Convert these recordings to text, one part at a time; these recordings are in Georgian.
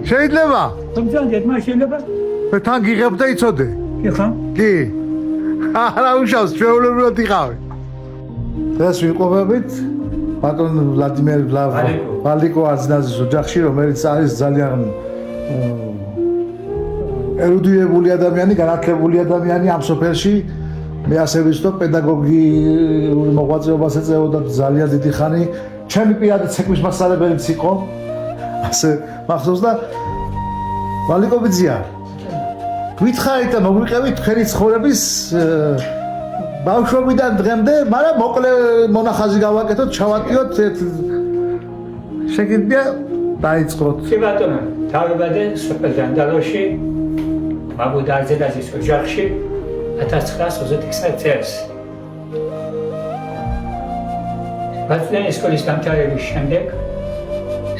შეიძლება? მომძანდეთ მას შეიძლება? თან გიღებ და იცოდე? კი. არა უშავს, ჩვეულებრივად იყავი. დღეს ვიყვებით ბატონ ვლადიმერ ვალიკო აზნაძის ოჯახში, რომელიც არის ძალიან ერუდირებული ადამიანი, განათლებული ადამიანი ამ სოფელში. მე ასე ვიცნობ, პედაგოგიური მოღვაწეობას ეწეოდა ძალიან დიდი ხანი. ჩემი პირადი ცეკვის მასწავლებელიც იყო. ასე მახსოვს და ვალიკო ბიძია. გითხარით და მოგვიყევით თქვენი ცხოვრების ბავშვობიდან დღემდე, მაგრამ მოკლე მონახაზი გავაკეთოთ, ჩავატიოთ შეგიძლია დაიწყოთ. კი ბატონო, დავიბადე სოფელ ჯანდალოში, მამუდ აზნაძის ოჯახში 1926 წელს. ბათუმის სკოლის დამთავრების შემდეგ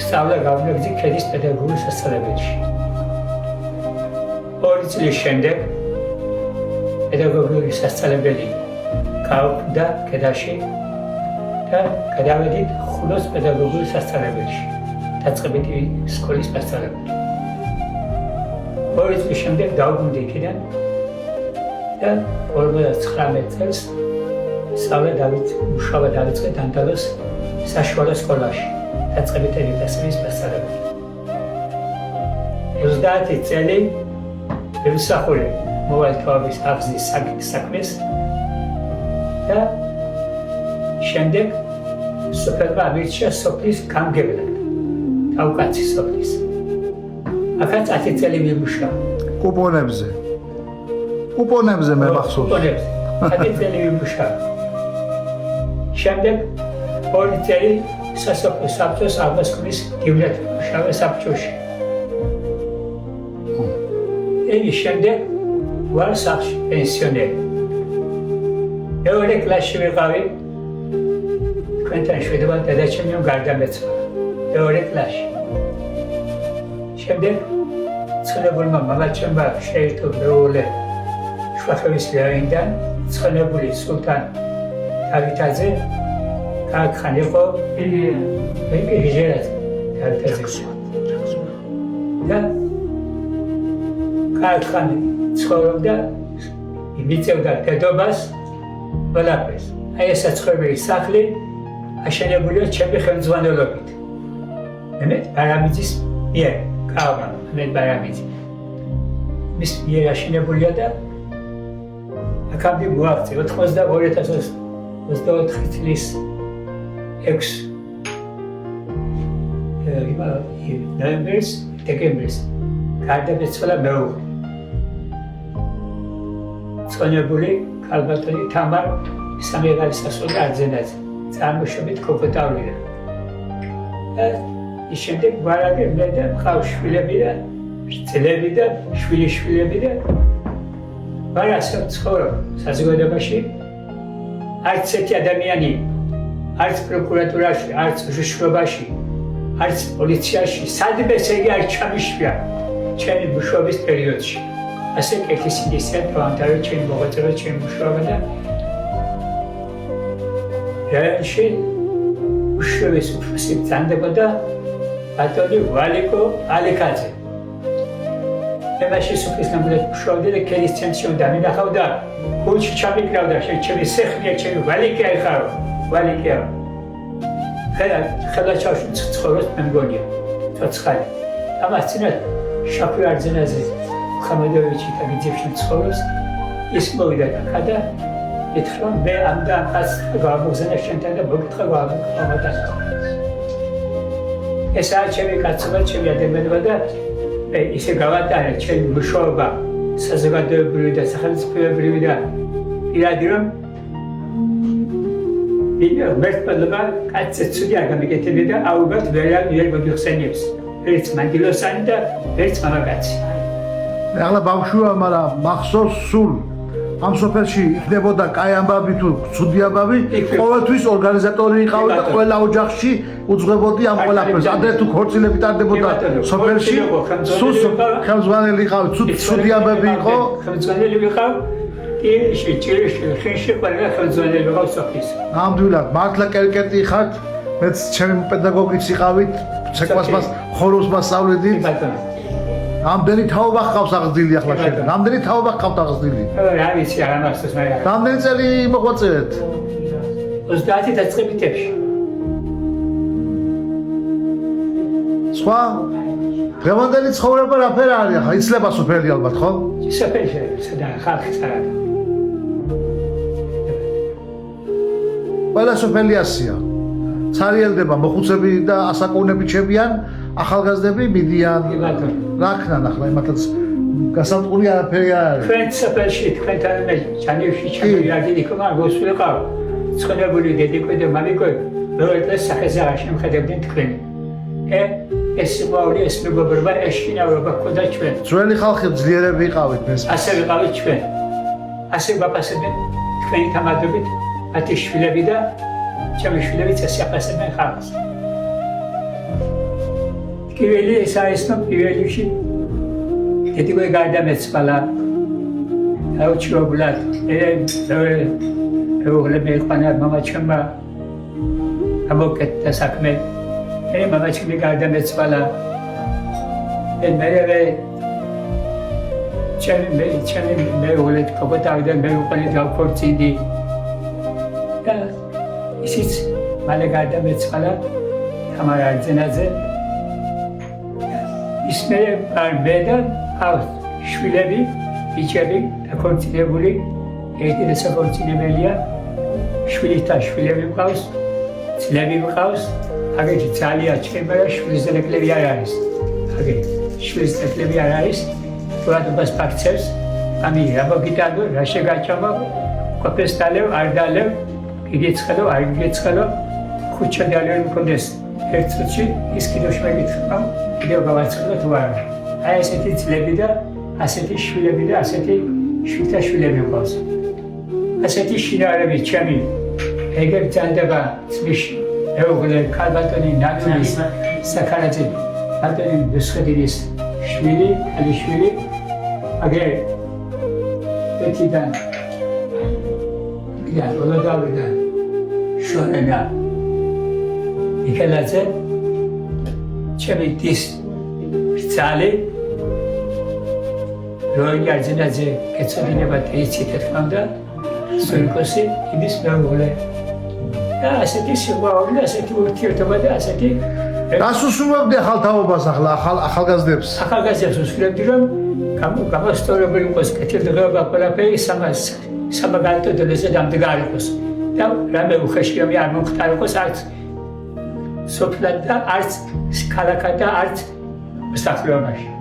სწავლა გავგრძელე ქედის პედაგოგიურ სასწავლებელში. 2 წლის შემდეგ პედაგოგიური სასწავლებელი გავუქმდა ქედაში და გადავედით ხულოს პედაგოგიურ სასწავლებელში. დაწყებითი სკოლის მასწავლებელი. 2 წლის შემდეგ დავუბრუნდი იქიდან და 49 წელს მუშაობა დავიწყე დანდალოს საშუალო სკოლაში. დაწყებითი ედუკაციის მასწავლებელი. 30 წელი ვიმსახურე მოვალეობის აღზრდის საქმეს და შემდეგ სოფელმა ამირჩია სოფლის გამგებლად. თავკაცი სოფლის. ახაც 10 წელი ვიმუშავა. კუპონებზე მე მახსოვს. კუპონებზე. 10 წელი ვიმუშავა. შემდეგ 2 წელი სასოფლო საბჭოს აღმასკომის გიბრად ვიმუშავა საბჭოში. ენის შემდეგ ვარ სახლში პენსიონერი. მეორე კლასში ვიყავი. თქვენთან შვედობად დედაჩემი გარდამეცვალა. მეორე კლასში. შემდეგ ცხენებულმა მამაჩემმა შეირთო მეუღლე შუახევის რაიონიდან ცხენებული სულთან დავითაძე ქარხან იყო იჟერად დავითაძე. და ქარხანი ცხოვრობდა, იმიწევდა დედობას ყველაფერს. აი ეს საცხოვრებელი სახლი აშენებულია ჩემი ხელმძღვანელობით. მემედ ბარამიძის მიერ, კალმან, მემედ ბარამიძი. მის მიერ აშენებულია და აქამდე მოაღწია 2024 წლის 6 ნოემბერს, დეკემბერს გარდამეცვალა მეუღლე. ცხენებული ქალბატონი თამარ სამეგარისასული არძენაძე, წარმოშობით ქოხოთავრიდან. და ის შემდეგ ვარაგე მე და მყავს შვილები და ძელები და შვილიშვილები და ვარ ასე ცხოვრობ საზოგადოებაში. არც ერთი ადამიანი, არც პროკურატურაში, არც უშიშრობაში, არც პოლიციაში სადმე ესე არ ჩამიშვა ჩემი მუშაობის პერიოდში. ასე კეთილსინდისია დავამთავრე ჩემი მოღვაწეობა, ჩემი მუშაობა და რაიონში უშუალოდ უფროსი ბრძანდებოდა ბატონი ვალიკო ალიკაძე. მე მაშინ სოფლის ნამდვილად მუშაობდი და ქედის ცენტრში უნდა მინახავდა, გულში ჩამიკრავდა, ჩემი სეხლია, ჩემი ვალიკია ხარო, ვალიკია. ხელა ჩავში ცხოვრობს მე მგონია, ცოცხალი. ამას წინათ შაფი არძენაძე ხამედოვიჩი კაგიძებში ცხოვრობს, ის მოვიდა აქა და ეთქვა მე ამდა ახას გამოგზანა შენთან და მოგითხრა გამოდას. ეს არის ჩემი კაცობა, ჩემი ადამიანობა და ისე გავატარე ჩემი მუშაობა საზოგადოებრივი და სახელმწიფოებრივი და პირადი რომ მერტპელობა კაცზე ცუდი არ გამიკეთებია და აუგად ვერ მოიხსენიებს. ერთ მანდილოსანი და ერთ მამაკაცი. ახლა ბავშვია, მაგრამ მახსოვს სულ ამ სოფელში იქნებოდა კაი ამბავი თუ ცუდი ამბავი, ყოველთვის ორგანიზატორი იყავი და ყველა ოჯახში უძღვებოდი ამ ყველაფერს. ადრე თუ ქორწილები ტარდებოდა სოფელში, სულ ხელმძღვანელი იყავი, ცუდი ამბავი იყო. ხელმძღვანელი ვიყავ ტირში, ჭირში, ხინში ყველა ხელმძღვანელი ყავს სოფლის. ნამდვილად, მართლა კერკეტი ხართ, მეც ჩემი პედაგოგიც იყავით, ცეკვას მას ხოროს მასწავლედი. ბატონო. რამდენი თაობა ხავს აღზრდილი ახლა შენ? რამდენი თაობა ხავთ აღზრდილი? რა ვიცი, არ ამახსოვს მაგრამ. რამდენი წელი მოღვაწეეთ? 30 დაწყებითებში. სხვა დღევანდელი ცხოვრება რაფერ არის ახლა? იცლება სოფელი ალბათ, ხო? სოფელში, სადაა ხალხი წარადა. ყველა სოფელი ასია. ცარიელდება, მოხუცები და ასაკოვნები ჩემიან, ახალგაზრდები მიდიან. ბატონო. რა ქნან ახლა იმათაც გასამწყური არაფერი არ არის. თქვენ სოფელში, თქვენთან მე ჩანევში ჩამოვიარდი იქ მაგრამ გოსულიყავ. ცხენებული დედიკვე და მამიკვე, მეორე დღეს სახეზე არ შემხედებდნენ თქვენ. ეს მოავლი ეს მეგობრობა, ეს შინაურობა ქონდა ჩვენ. ძველი ხალხი ძლიერები იყავით ეს. ასე ვიყავით ჩვენ. ასე ვაფასებდნენ თქვენი თამადობით, მათი შვილები და ჩემი შვილებიც ასე აფასებდნენ ხალხს. პირველი ეს არის, რომ პირველში დედიკვე გარდამეცვალა. აუჩიობლად, მეუღლე ყანა მამა ჩემმა ამოკეთდა საქმე. მამა ჩემი გარდამეცვალა. ჩემი მეუღლე კოპოტავდა მე უყოლე დავქორწინდი. და ისიც მალე გარდამეცვალა თამარ არძენაძე. ის მე და შვილები, ბიჭები დაქორწინებული, ერთი და საქორწინებელია, შვილითა შვილები მყავს, ძვლები მყავს, აგეთი ძალიან ჩემარა შვილის დეკლები არ არის. აგეთი შვილის დეკლები არ არის, თუადობას ფაქცევს, ამი რა მოგიტანო, რა შეგაჩამო, ყოფეს დალევ, არ დალევ, გიგეცხელო, არ გიგეცხელო, ხუთშა დალევ მქონდეს ერთ წუთში, ის კიდევ შემეკითხა, კიდევ გავაცხელო თუ არა. აი ესეთი ძვლები და ასეთი შვილები და ასეთი შვილთა შვილები მყავს. ასეთი შინაარები ჩემი ეგერ ბრძანდება ძმის მეუღლე ქალბატონი ნატურის საქარაძე ბატონი დესხედილის შვილი, ქალიშვილი, აგერ ეთიდან ოლოდავიდან შორენა მიქელაძე ჩემი დის ბრძალი როი არძენაძე კეცოდინება თეიცი თეთქმამდა სულკოსი იმის მეუღლე და ასეთი სიყვარული, ასეთი ურთიერთობა და ასეთი რას უსურვებდი ახალ თაობას ახლა ახალგაზრდებს? ახალგაზრდებს უსურვებდი რომ გამოსწორებული იყოს კეთილდღეობა ყველაფერი სამაგალითო დონეზე დამდგარიყოს და რამე უხეშიომი არ მომხდარიყოს არც სოფლად და არც ქალაქად და არც მოსახლეობაში.